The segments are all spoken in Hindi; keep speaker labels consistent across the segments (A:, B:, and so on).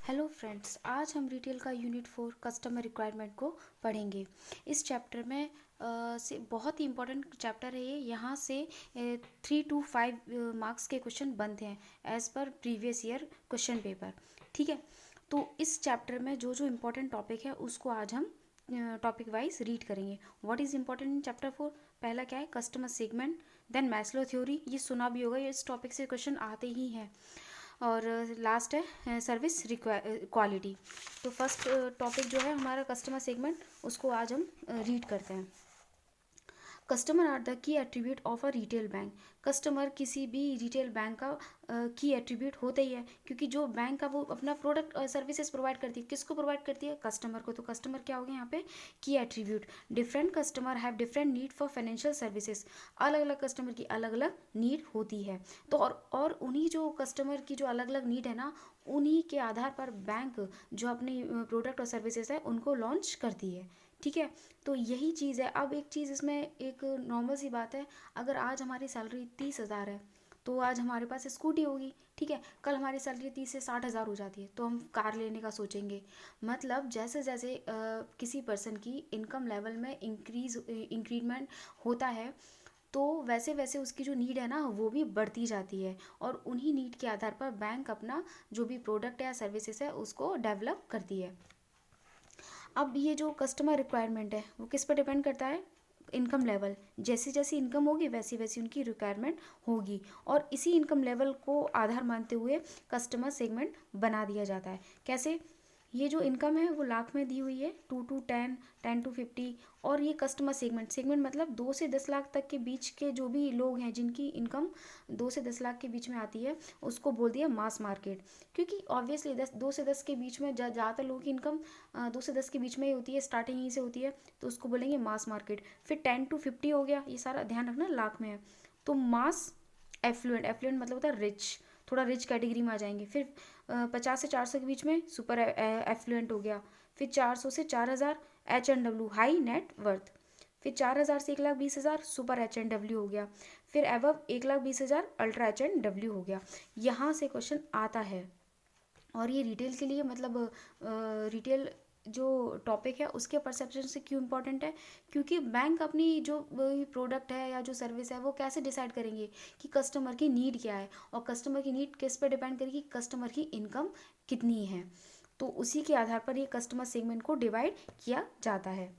A: हेलो फ्रेंड्स, आज हम रिटेल का यूनिट 4 कस्टमर रिक्वायरमेंट को पढ़ेंगे। इस चैप्टर में से बहुत ही इम्पोर्टेंट चैप्टर है ये। यहाँ से 3 to 5 मार्क्स के क्वेश्चन बनते हैं as per previous year question paper. ठीक है, तो इस चैप्टर में जो जो इम्पोर्टेंट टॉपिक है उसको आज हम टॉपिक वाइज रीड करेंगे। What is important in chapter 4? पहला क्या है? Customer segment, then Maslow theory, ये सुना भी होगा, ये इस टॉपिक से क्वेश्चन आते ही हैं। और लास्ट है सर्विस क्वालिटी। तो फर्स्ट टॉपिक जो है हमारा कस्टमर सेगमेंट, उसको आज हम रीड करते हैं। Customer are the key attribute of a retail bank. Customer किसी भी रिटेल बैंक का की एट्रीब्यूट होता ही है, क्योंकि जो बैंक का वो अपना प्रोडक्ट और सर्विसेज प्रोवाइड करती है, किसको प्रोवाइड करती है? कस्टमर को। तो कस्टमर क्या हो गया यहाँ पे? की attribute. Different customer have different need for financial services. अलग अलग कस्टमर की अलग अलग नीड होती है। तो और उन्हीं जो कस्टमर की जो अलग अलग नीड है ना, उन्हीं के आधार पर बैंक जो अपनी प्रोडक्ट और सर्विसेज है उनको लॉन्च करती है। ठीक है, तो यही चीज़ है। अब एक चीज़ इसमें एक नॉर्मल सी बात है, अगर आज हमारी सैलरी 30,000 है तो आज हमारे पास स्कूटी होगी। ठीक है, कल हमारी सैलरी 30 से 60,000 हो जाती है तो हम कार लेने का सोचेंगे। मतलब जैसे जैसे किसी पर्सन की इनकम लेवल में इंक्रीमेंट होता है, तो वैसे वैसे उसकी जो नीड है ना वो भी बढ़ती जाती है, और उन्हीं नीड के आधार पर बैंक अपना जो भी प्रोडक्ट या सर्विसेज है उसको डेवलप करती है। अब ये जो कस्टमर रिक्वायरमेंट है वो किस पर डिपेंड करता है? Income level. जैसी जैसी इनकम होगी वैसी वैसी उनकी रिक्वायरमेंट होगी, और इसी इनकम लेवल को आधार मानते हुए कस्टमर सेगमेंट बना दिया जाता है। कैसे? ये जो इनकम है वो लाख में दी हुई है, 2 to 10, 10 to 50। और ये कस्टमर सेगमेंट मतलब 2 से 10 लाख तक के बीच के जो भी लोग हैं जिनकी इनकम 2 से 10 लाख के बीच में आती है, उसको बोल दिया मास मार्केट। क्योंकि ऑब्वियसली 2 से 10 के बीच में ज़्यादातर लोगों की इनकम 2 से 10 के बीच में ही होती है, स्टार्टिंग यहीं से होती है, तो उसको बोलेंगे मास मार्केट। फिर 10 to 50 हो गया, ये सारा ध्यान रखना लाख में है। तो मास एफ्लुएंट मतलब होता है रिच, थोड़ा रिच कैटेगरी में आ जाएंगे। फिर 50 से 400 के बीच में सुपर एफ्लुएंट हो गया। फिर 400 से 4,000 H&W हाई नेट वर्थ। फिर 4,000 से 1,20,000 सुपर H&W हो गया। फिर एवब 1,20,000 अल्ट्रा H&W हो गया। यहाँ से क्वेश्चन आता है। और ये रिटेल के लिए मतलब रिटेल जो टॉपिक है उसके परसेप्शन से क्यों इम्पोर्टेंट है? क्योंकि बैंक अपनी जो प्रोडक्ट है या जो सर्विस है वो कैसे डिसाइड करेंगे कि कस्टमर की नीड क्या है, और कस्टमर की नीड किस पे डिपेंड करेगी? कस्टमर की इनकम कितनी है। तो उसी के आधार पर ये कस्टमर सेगमेंट को डिवाइड किया जाता है।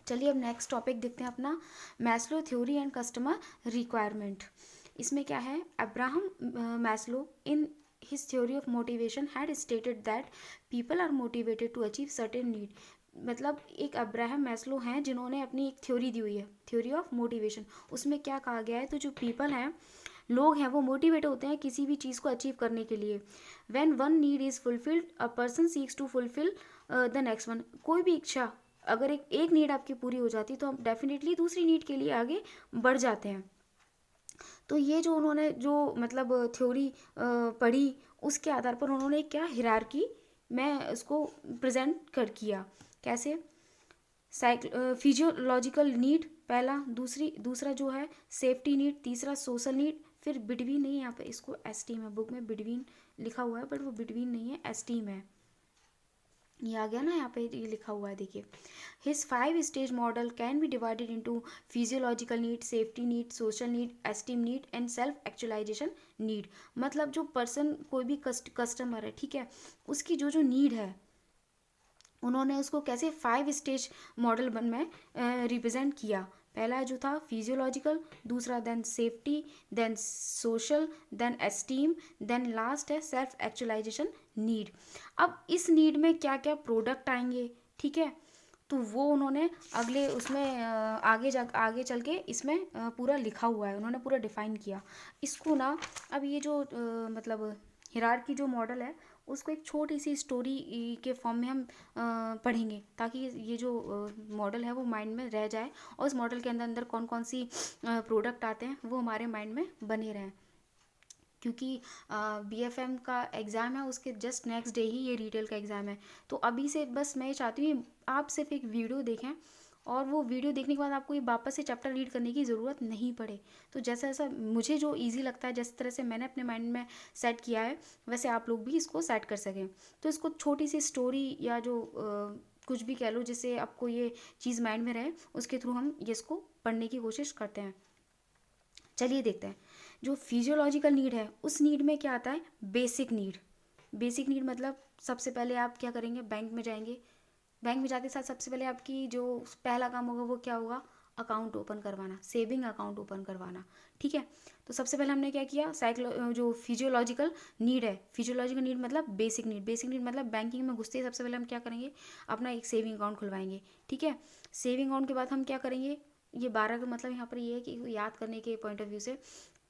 A: चलिए अब नेक्स्ट टॉपिक देखते हैं अपना, Maslow theory and customer requirement. इसमें क्या है? Abraham Maslow in his theory of motivation had stated that people are motivated to achieve certain need। मतलब एक अब्राहम मैस्लो हैं जिन्होंने अपनी एक थ्योरी दी हुई है, थ्योरी ऑफ मोटिवेशन। उसमें क्या कहा गया है? तो जो पीपल हैं, लोग हैं, वो मोटिवेट होते हैं किसी भी चीज़ को अचीव करने के लिए। When one need is fulfilled a person seeks to fulfil the next one. कोई भी इच्छा, अगर एक नीड आपकी पूरी हो जाती तो हम डेफिनेटली दूसरी नीड के लिए आगे बढ़ जाते हैं। तो ये जो उन्होंने जो मतलब थ्योरी पढ़ी, उसके आधार पर उन्होंने क्या हिरार्की में उसको प्रेजेंट कर किया। कैसे? फिजियोलॉजिकल नीड पहला, दूसरा जो है सेफ्टी नीड, तीसरा सोशल नीड, फिर बिटवीन नहीं है यहाँ पे, इसको एस्टीम है, बुक में बिटवीन लिखा हुआ है बट वो बिटवीन नहीं है, एस्टीम है। ये आ गया ना, यहाँ पे ये लिखा हुआ है, देखिए। His 5 stage model can be divided into physiological need, safety need, social need, esteem need and self actualisation need. मतलब जो पर्सन, कोई भी कस्टमर है, ठीक है, उसकी जो जो नीड है उन्होंने उसको कैसे 5 स्टेज मॉडल में रिप्रेजेंट किया। पहला जो था फिजियोलॉजिकल, दूसरा then safety, then social, then esteem, then last है सेल्फ एक्चुअलाइजेशन नीड। अब इस नीड में क्या क्या प्रोडक्ट आएंगे, ठीक है, तो वो उन्होंने अगले उसमें आगे चल के इसमें पूरा लिखा हुआ है, उन्होंने पूरा डिफाइन किया इसको ना। अब ये जो मतलब हिरार्की जो मॉडल है उसको एक छोटी सी स्टोरी के फॉर्म में हम पढ़ेंगे, ताकि ये जो मॉडल है वो माइंड में रह जाए, और उस मॉडल के अंदर अंदर कौन कौन सी प्रोडक्ट आते हैं वो हमारे माइंड में बने रहें। क्योंकि BFM का एग्ज़ाम है, उसके जस्ट नेक्स्ट डे ही ये रिटेल का एग्ज़ाम है। तो अभी से बस मैं चाहती हूँ आप सिर्फ एक वीडियो देखें और वो वीडियो देखने के बाद आपको ये वापस से चैप्टर रीड करने की ज़रूरत नहीं पड़े। तो जैसा जैसा मुझे जो ईजी लगता है, जिस तरह से मैंने अपने माइंड में सेट किया है, वैसे आप लोग भी इसको सेट कर सकें। तो इसको छोटी सी स्टोरी या जो कुछ भी कह लो जिससे आपको ये चीज़ माइंड में रहे, उसके थ्रू हम ये इसको पढ़ने की कोशिश करते हैं। चलिए देखते हैं। जो फिजियोलॉजिकल नीड है, उस नीड में क्या आता है? Basic need. बेसिक नीड मतलब सबसे पहले आप क्या करेंगे? बैंक में जाएंगे। बैंक में जाते साथ सबसे पहले आपकी जो पहला काम होगा वो क्या होगा? अकाउंट ओपन करवाना, सेविंग अकाउंट ओपन करवाना। ठीक है, तो सबसे पहले हमने क्या किया? जो फिजियोलॉजिकल नीड है, फिजियोलॉजिकल नीड मतलब बेसिक नीड। बेसिक नीड मतलब बैंकिंग में घुसते ही सबसे पहले हम क्या करेंगे? अपना एक सेविंग अकाउंट खुलवाएंगे। ठीक है, सेविंग अकाउंट के बाद हम क्या करेंगे? ये 12 का मतलब यहाँ पर ये है कि याद करने के पॉइंट ऑफ व्यू से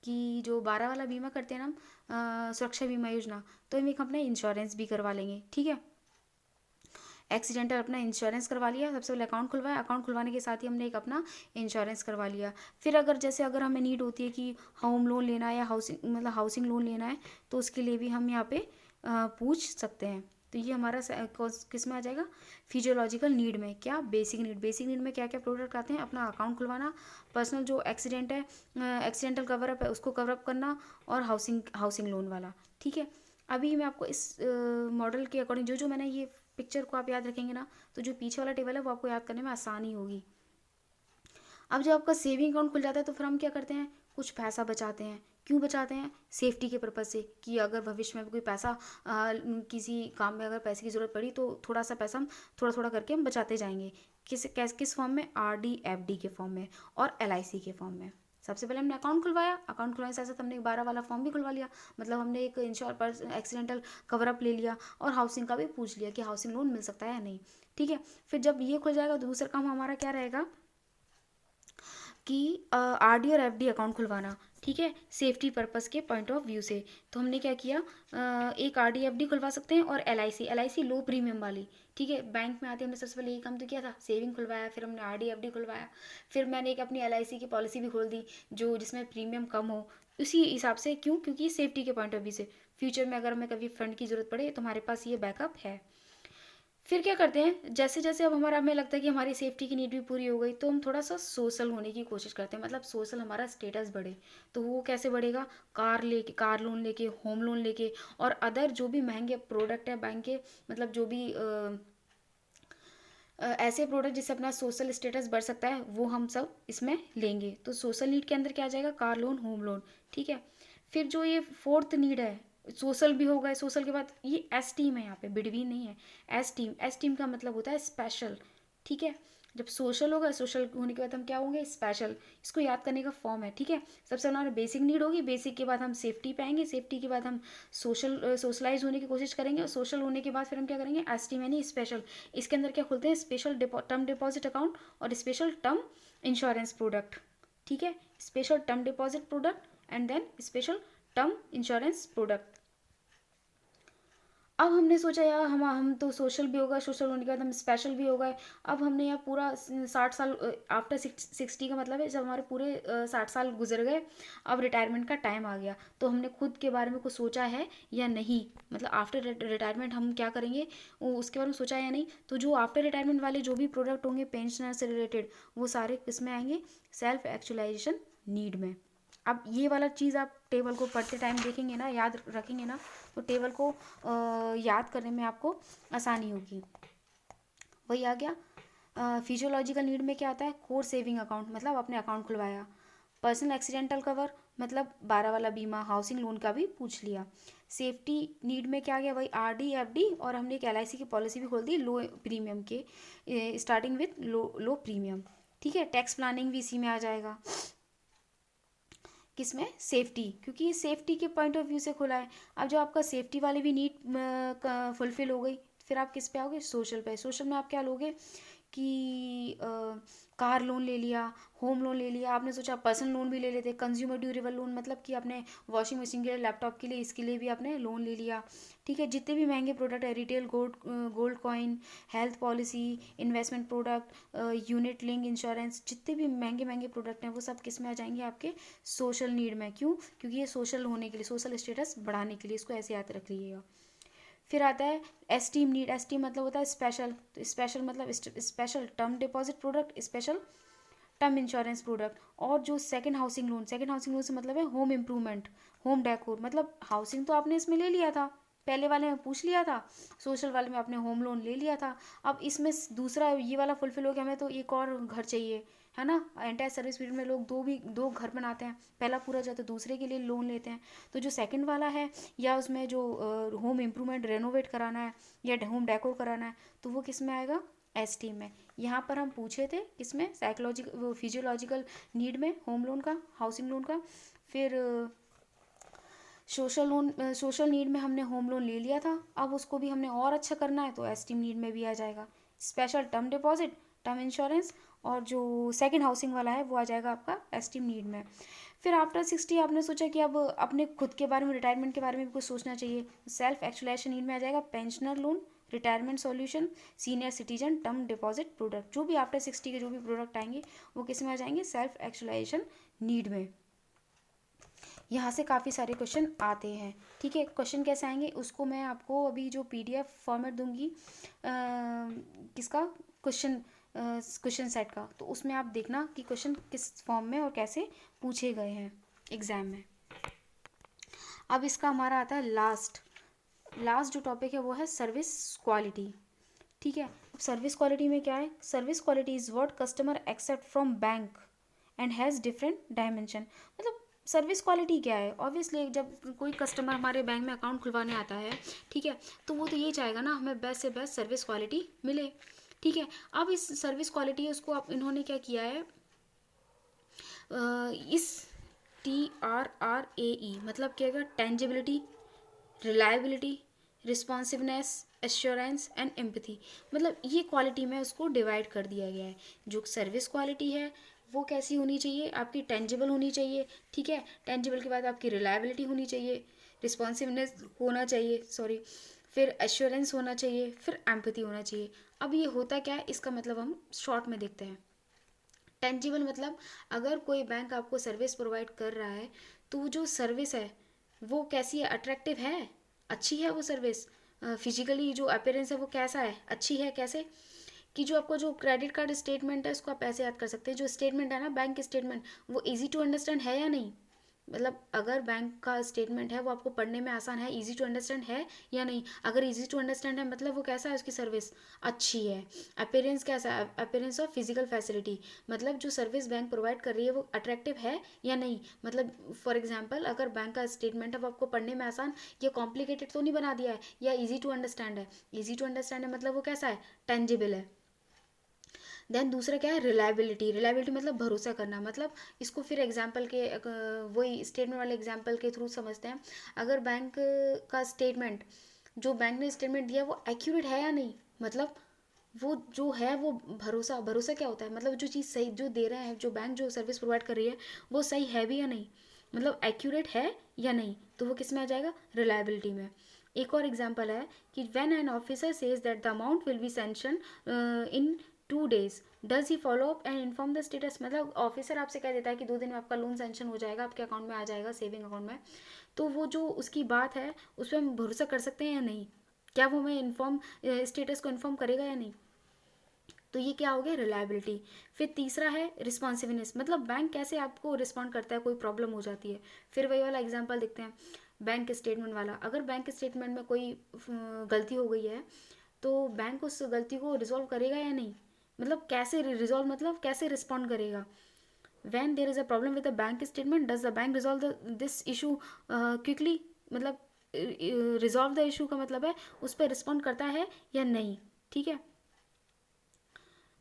A: कि जो 12 वाला बीमा करते हैं ना हम, सुरक्षा बीमा योजना, तो हम एक अपना इंश्योरेंस भी करवा लेंगे। ठीक है, एक्सीडेंटल अपना इंश्योरेंस करवा लिया, सबसे पहले अकाउंट खुलवाया, अकाउंट खुलवाने के साथ ही हमने एक अपना इंश्योरेंस करवा लिया। फिर अगर हमें नीड होती है कि होम लोन लेना है या हाउसिंग लोन लेना है, तो उसके लिए भी हम यहाँ पे पूछ सकते हैं। तो ये हमारा किस में आ जाएगा? फिजियोलॉजिकल नीड में। क्या? Basic need. बेसिक नीड में क्या क्या प्रोडक्ट आते हैं? अपना अकाउंट खुलवाना, पर्सनल जो एक्सीडेंट है, एक्सीडेंटल कवरअप है उसको कवरअप करना, और हाउसिंग लोन वाला। ठीक है, अभी मैं आपको इस मॉडल के अकॉर्डिंग जो जो मैंने ये पिक्चर को आप याद रखेंगे ना, तो जो पीछे वाला टेबल है वो आपको याद करने में आसानी होगी। अब जब आपका सेविंग अकाउंट खुल जाता है तो फिर हम क्या करते हैं? कुछ पैसा बचाते हैं। क्यों बचाते हैं? सेफ्टी के पर्पज़ से, कि अगर भविष्य में कोई पैसा किसी काम में अगर पैसे की ज़रूरत पड़ी तो थोड़ा सा पैसा हम थोड़ा थोड़ा करके हम बचाते जाएंगे। किस फॉर्म में? RD FD के फॉर्म में और LIC के फॉर्म में। सबसे पहले हमने अकाउंट खुलवाया, अकाउंट खुलवाने के साथ साथ हमने एक 12 वाला फॉर्म भी खुलवा लिया, मतलब हमने एक एक्सीडेंटल कवरअप ले लिया, और हाउसिंग का भी पूछ लिया कि हाउसिंग लोन मिल सकता है या नहीं। ठीक है, फिर जब ये खुल जाएगा तो दूसरा काम हमारा क्या रहेगा? कि RD और FD अकाउंट खुलवाना। ठीक है, सेफ्टी पर्पस के पॉइंट ऑफ व्यू से। तो हमने क्या किया? एक RD FD खुलवा सकते हैं, और LIC लो प्रीमियम वाली। ठीक है, बैंक में आते हमने सबसे पहले ये काम तो किया था, सेविंग खुलवाया, फिर हमने RD FD खुलवाया, फिर मैंने एक अपनी LIC की पॉलिसी भी खोल दी जो जिसमें प्रीमियम कम हो। उसी हिसाब से, क्यों? क्योंकि सेफ्टी के पॉइंट ऑफ व्यू से फ्यूचर में अगर हमें कभी फंड की ज़रूरत पड़े तो हमारे पास ये बैकअप है। फिर क्या करते हैं? जैसे जैसे अब हमें लगता है कि हमारी सेफ्टी की नीड भी पूरी हो गई, तो हम थोड़ा सा सोशल होने की कोशिश करते हैं, मतलब सोशल हमारा स्टेटस बढ़े। तो वो कैसे बढ़ेगा? कार लोन लेके, होम लोन लेके, और अदर जो भी महंगे प्रोडक्ट है बैंक के, मतलब जो भी ऐसे प्रोडक्ट जिससे अपना सोशल स्टेटस बढ़ सकता है, वो हम सब इसमें लेंगे। तो सोशल नीड के अंदर क्या आ जाएगा? Car loan, home loan. ठीक है, फिर जो ये फोर्थ नीड है, सोशल भी होगा, सोशल के बाद ये एस टीम है, यहाँ पे बिटवीन नहीं है, एस टीम का मतलब होता है स्पेशल। ठीक है, जब सोशल होगा, सोशल होने के बाद हम क्या होंगे? स्पेशल। इसको याद करने का फॉर्म है। ठीक है, सबसे हमारा बेसिक नीड होगी, बेसिक के बाद हम सेफ्टी पे आएंगे, सेफ्टी के बाद हम सोशलाइज होने की कोशिश करेंगे, और सोशल होने के बाद फिर हम क्या करेंगे? एस टीम यानी स्पेशल। इसके अंदर क्या खोलते हैं? स्पेशल टर्म डिपॉजिट अकाउंट और स्पेशल टर्म इंश्योरेंस प्रोडक्ट। ठीक है, special term deposit product and then special term insurance product. अब हमने सोचा यार हम तो सोशल भी होगा, सोशल होने के बाद हम स्पेशल भी होगा। अब हमने यार पूरा 60 साल आफ्टर 60 का मतलब है जब हमारे पूरे 60 साल गुजर गए, अब रिटायरमेंट का टाइम आ गया, तो हमने खुद के बारे में कुछ सोचा है या नहीं? मतलब आफ्टर रिटायरमेंट हम क्या करेंगे उसके बारे में सोचा है या नहीं? तो जो आफ्टर रिटायरमेंट वाले जो भी प्रोडक्ट होंगे पेंशनर से रिलेटेड, वो सारे किस में आएंगे? सेल्फ एक्चुअलाइजेशन नीड में। अब ये वाला चीज़ आप टेबल को पढ़ते टाइम देखेंगे ना, याद रखेंगे ना, तो टेबल को याद करने में आपको आसानी होगी। वही आ गया। फिजियोलॉजिकल नीड में क्या आता है? कोर सेविंग अकाउंट, मतलब आपने अकाउंट खुलवाया। पर्सनल एक्सीडेंटल कवर मतलब 12 वाला बीमा, हाउसिंग लोन का भी पूछ लिया। सेफ्टी नीड में क्या आ गया? वही RD FD, और हमने एक LIC की पॉलिसी भी खोल दी लो प्रीमियम के, स्टार्टिंग विथ लो प्रीमियम। ठीक है, टैक्स प्लानिंग भी इसी में आ जाएगा। किसमें? सेफ्टी, क्योंकि ये सेफ्टी के पॉइंट ऑफ व्यू से खुला है। अब जो आपका सेफ्टी वाली भी नीड फुलफिल हो गई, फिर आप किस पे आओगे? सोशल पे। सोशल में आप क्या लोगे कि कार लोन ले लिया, होम लोन ले लिया, आपने सोचा पर्सनल लोन भी ले लेते, कंज्यूमर ड्यूरेबल लोन मतलब कि आपने वॉशिंग मशीन के लिए, लैपटॉप के लिए, इसके लिए भी आपने लोन ले लिया। ठीक है, जितने भी महंगे प्रोडक्ट है, retail gold coin, health policy, investment product, unit link insurance, जितने भी महंगे महंगे प्रोडक्ट हैं वो सब किस में आ जाएंगे? आपके सोशल नीड में। क्यों? क्योंकि ये सोशल होने के लिए, सोशल स्टेटस बढ़ाने के लिए, इसको ऐसे याद रख लीजिएगा। फिर आता है एस्टीम नीड, एस्टीम मतलब होता है स्पेशल, तो स्पेशल मतलब special term deposit product, special term insurance product. और जो second housing loan, second housing loan से मतलब है होम इम्प्रूवमेंट, होम डेकोर, मतलब हाउसिंग तो आपने इसमें ले लिया था, पहले वाले में पूछ लिया था, सोशल वाले में आपने होम लोन ले लिया था, अब इसमें दूसरा ये वाला फुलफिल हो गया, हमें तो एक और घर चाहिए, है ना। एंटायर सर्विस पीरियड में लोग दो घर बनाते हैं, पहला पूरा जाता है दूसरे के लिए लोन लेते हैं। तो जो सेकंड वाला है, या उसमें जो होम इम्प्रूवमेंट रेनोवेट कराना है या होम डेकोर कराना है, तो वो किस में आएगा, एसटी में। यहाँ पर हम पूछे थे किसमें, साइकोलॉजिकल फिजियोलॉजिकल नीड में, होम लोन का, हाउसिंग लोन का। फिर सोशल नीड में हमने होम लोन ले लिया था, अब उसको भी हमने और अच्छा करना है तो एसटीम नीड में भी आ जाएगा special term deposit, term insurance. और जो सेकंड हाउसिंग वाला है वो आ जाएगा आपका एसटीम नीड में। फिर आफ्टर 60 आपने सोचा कि अब अपने खुद के बारे में, रिटायरमेंट के बारे में भी कुछ सोचना चाहिए, सेल्फ एक्चुअलाइजेशन नीड में आ जाएगा pensioner loan, retirement solution, senior citizen term deposit product. जो भी आफ्टर 60 के जो भी प्रोडक्ट आएंगे वो किस में आ जाएंगे, सेल्फ एक्चुअलाइजेशन नीड में। यहाँ से काफ़ी सारे क्वेश्चन आते हैं, ठीक है। क्वेश्चन कैसे आएंगे उसको मैं आपको अभी जो पीडीएफ फॉर्मेट दूंगी किसका, क्वेश्चन सेट का, तो उसमें आप देखना कि क्वेश्चन किस फॉर्म में और कैसे पूछे गए हैं एग्जाम में। अब इसका हमारा आता है लास्ट जो टॉपिक है वो है सर्विस क्वालिटी, ठीक है। अब सर्विस क्वालिटी में क्या है, service quality is what customer expect from bank and has different dimension. मतलब सर्विस क्वालिटी क्या है, ऑब्वियसली जब कोई कस्टमर हमारे बैंक में अकाउंट खुलवाने आता है, ठीक है, तो वो तो ये चाहेगा ना हमें बेस्ट से बेस्ट सर्विस क्वालिटी मिले, ठीक है। अब इस सर्विस क्वालिटी उसको आप इन्होंने क्या किया है, इस TRRAE मतलब क्या है, tangibility, reliability, responsiveness, assurance and empathy, मतलब ये क्वालिटी में उसको डिवाइड कर दिया गया है। जो सर्विस क्वालिटी है वो कैसी होनी चाहिए, आपकी टेंजिबल होनी चाहिए, ठीक है। टेंजिबल के बाद आपकी रिलायबिलिटी होनी चाहिए, रिस्पॉन्सिवनेस होना चाहिए, सॉरी, फिर एश्योरेंस होना चाहिए, फिर एम्पथी होना चाहिए। अब ये होता क्या है, इसका मतलब हम शॉर्ट में देखते हैं। टेंजिबल मतलब अगर कोई बैंक आपको सर्विस प्रोवाइड कर रहा है तो वो जो सर्विस है वो कैसी है, अट्रैक्टिव है, अच्छी है वो सर्विस, फिजिकली जो अपीयरेंस है वो कैसा है, अच्छी है, कैसे कि जो आपको जो क्रेडिट कार्ड स्टेटमेंट है उसको आप ऐसे याद कर सकते हैं, जो स्टेटमेंट है ना बैंक स्टेटमेंट, वो इजी टू अंडरस्टैंड है या नहीं, मतलब अगर बैंक का स्टेटमेंट है वो आपको पढ़ने में आसान है, इजी टू अंडरस्टैंड है या नहीं, अगर इजी टू अंडरस्टैंड है मतलब वो कैसा है, उसकी सर्विस अच्छी है। अपीयरेंस कैसा है, अपीयरेंस ऑफ फिजिकल फैसिलिटी, मतलब जो सर्विस बैंक प्रोवाइड कर रही है वो अट्रैक्टिव है या नहीं, मतलब फॉर एग्जांपल अगर बैंक का स्टेटमेंट है वो आपको पढ़ने में आसान या कॉम्प्लिकेटेड तो नहीं बना दिया है, या इजी टू अंडरस्टैंड है, इजी टू अंडरस्टैंड है मतलब वो कैसा है, टेंजिबल है। देन दूसरा क्या है, रिलायबिलिटी, रिलायबिलिटी मतलब भरोसा करना, मतलब इसको फिर एग्जांपल के वही स्टेटमेंट वाले एग्जांपल के थ्रू समझते हैं। अगर बैंक का स्टेटमेंट, जो बैंक ने स्टेटमेंट दिया वो एक्यूरेट है या नहीं, मतलब वो जो है वो भरोसा, भरोसा क्या होता है, मतलब जो चीज़ सही जो दे रहे हैं, जो बैंक जो सर्विस प्रोवाइड कर रही है वो सही है भी या नहीं, मतलब एक्यूरेट है या नहीं, तो वो किस में आ जाएगा, रिलायबिलिटी में। एक और एग्जांपल है कि when an officer says that the amount will be sanction in 2 days does he follow up and inform the status, मतलब ऑफिसर आपसे कह देता है कि 2 दिन में आपका लोन सैंक्शन हो जाएगा, आपके अकाउंट में आ जाएगा, सेविंग अकाउंट में, तो वो जो उसकी बात है उस पर हम भरोसा कर सकते हैं या नहीं, क्या वो हमें इन्फॉर्म स्टेटस को इन्फॉर्म करेगा या नहीं, तो ये क्या हो गया, रिलायबिलिटी। फिर तीसरा है रिस्पॉन्सिवनेस, मतलब बैंक कैसे आपको रिस्पॉन्ड करता है, कोई प्रॉब्लम हो जाती है। फिर वही वाला एग्जांपल देखते हैं, बैंक स्टेटमेंट वाला, अगर बैंक स्टेटमेंट में कोई गलती हो गई है तो बैंक उस गलती को रिजॉल्व करेगा या नहीं, मतलब कैसे रिजॉल्व, मतलब कैसे रिस्पॉन्ड करेगा। When there is a problem with the bank statement does the bank resolve this issue quickly, मतलब रिजॉल्व द इशू का मतलब है उस पर रिस्पॉन्ड करता है या नहीं, ठीक है।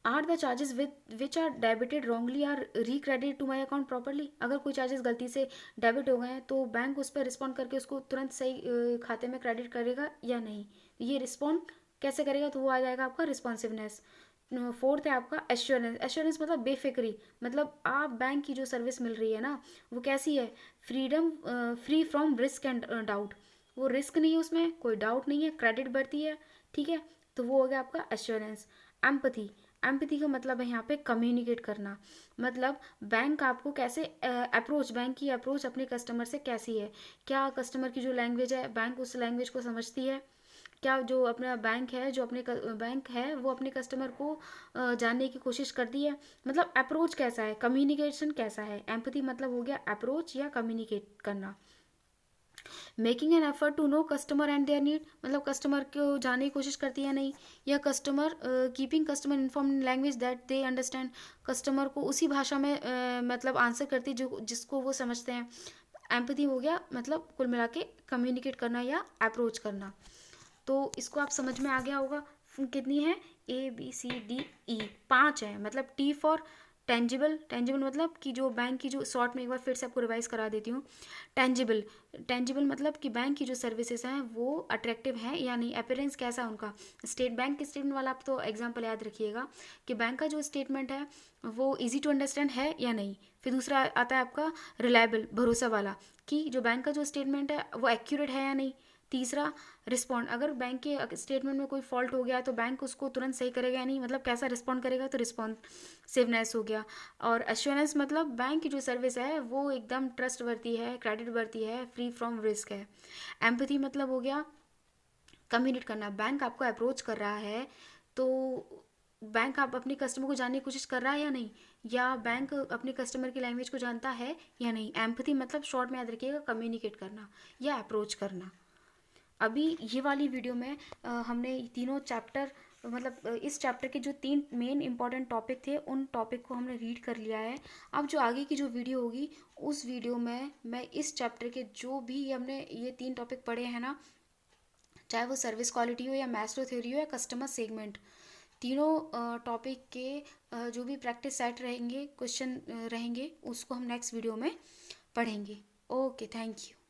A: Are the charges which are debited wrongly are recredit to my account properly, अगर कोई चार्जेस गलती से डेबिट हो गए हैं तो बैंक उस पर रिस्पॉन्ड करके उसको तुरंत सही खाते में क्रेडिट करेगा या नहीं, ये रिस्पॉन्ड कैसे करेगा, तो वो आ जाएगा आपका रिस्पॉन्सिवनेस। फोर्थ है आपका एश्योरेंस, एश्योरेंस मतलब बेफिक्री, मतलब आप बैंक की जो सर्विस मिल रही है ना वो कैसी है, free from risk and doubt, वो रिस्क नहीं है उसमें, कोई डाउट नहीं है, क्रेडिट बढ़ती है, ठीक है, तो वो हो गया आपका एश्योरेंस। एम्पथी, एम्पथी का मतलब है यहाँ पे कम्युनिकेट करना, मतलब बैंक आपको कैसे अप्रोच, बैंक की अप्रोच अपने कस्टमर से कैसी है, क्या कस्टमर की जो लैंग्वेज है बैंक उस लैंग्वेज को समझती है, क्या जो अपना बैंक है, जो अपने बैंक है वो अपने कस्टमर को जानने की कोशिश करती है, मतलब अप्रोच कैसा है, कम्युनिकेशन कैसा है। एम्पैथी मतलब हो गया अप्रोच या कम्युनिकेट करना। Making an effort to know customer and their need, मतलब कस्टमर को जानने की कोशिश करती है नहीं। या customer keeping customer inform in language that they understand, customer को उसी भाषा में मतलब आंसर करती जो जिसको वो समझते हैं। एम्पैथी हो गया मतलब कुल मिला के कम्युनिकेट करना या अप्रोच करना। तो इसको आप समझ में आ गया होगा। कितनी है, ABCDE 5 है। मतलब T फॉर टेंजिबल, टेंजिबल मतलब कि जो बैंक की जो शॉर्ट में एक बार फिर से आपको रिवाइज करा देती हूँ। टेंजिबल, टेंजिबल मतलब कि बैंक की जो सर्विसेज हैं वो अट्रैक्टिव हैं या नहीं, अपेरेंस कैसा है उनका। स्टेट बैंक के स्टेटमेंट वाला आप तो एग्जांपल याद रखिएगा कि बैंक का जो स्टेटमेंट है वो इजी टू अंडरस्टैंड है या नहीं। फिर दूसरा आता है आपका रिलायबल, भरोसा वाला, कि जो बैंक का जो स्टेटमेंट है वो एक्यूरेट है या नहीं। तीसरा रिस्पॉन्ड, अगर बैंक के स्टेटमेंट में कोई फॉल्ट हो गया तो बैंक उसको तुरंत सही करेगा या नहीं, मतलब कैसा रिस्पॉन्ड करेगा, तो रिस्पॉन्सिवनेस हो गया। और एश्योरेंस मतलब बैंक की जो सर्विस है वो एकदम ट्रस्ट वर्ती है, क्रेडिट वर्ती है, फ्री फ्रॉम रिस्क है। एम्पैथी मतलब हो गया कम्युनिकेट करना, बैंक आपको अप्रोच कर रहा है तो बैंक आप अपने कस्टमर को जानने की कोशिश कर रहा है या नहीं, या बैंक अपने कस्टमर की लैंग्वेज को जानता है या नहीं। एम्पैथी मतलब शॉर्ट में याद रखिएगा कम्युनिकेट करना या अप्रोच करना। अभी ये वाली वीडियो में हमने तीनों चैप्टर, मतलब इस चैप्टर के जो 3 मेन इंपॉर्टेंट टॉपिक थे उन टॉपिक को हमने रीड कर लिया है। अब जो आगे की जो वीडियो होगी उस वीडियो में मैं इस चैप्टर के जो भी हमने ये 3 टॉपिक पढ़े हैं ना, चाहे वो सर्विस क्वालिटी हो या मैस्लो थ्योरी हो या कस्टमर सेगमेंट, तीनों टॉपिक के जो भी प्रैक्टिस सेट रहेंगे, क्वेश्चन रहेंगे, उसको हम नेक्स्ट वीडियो में पढ़ेंगे। Okay, thank you.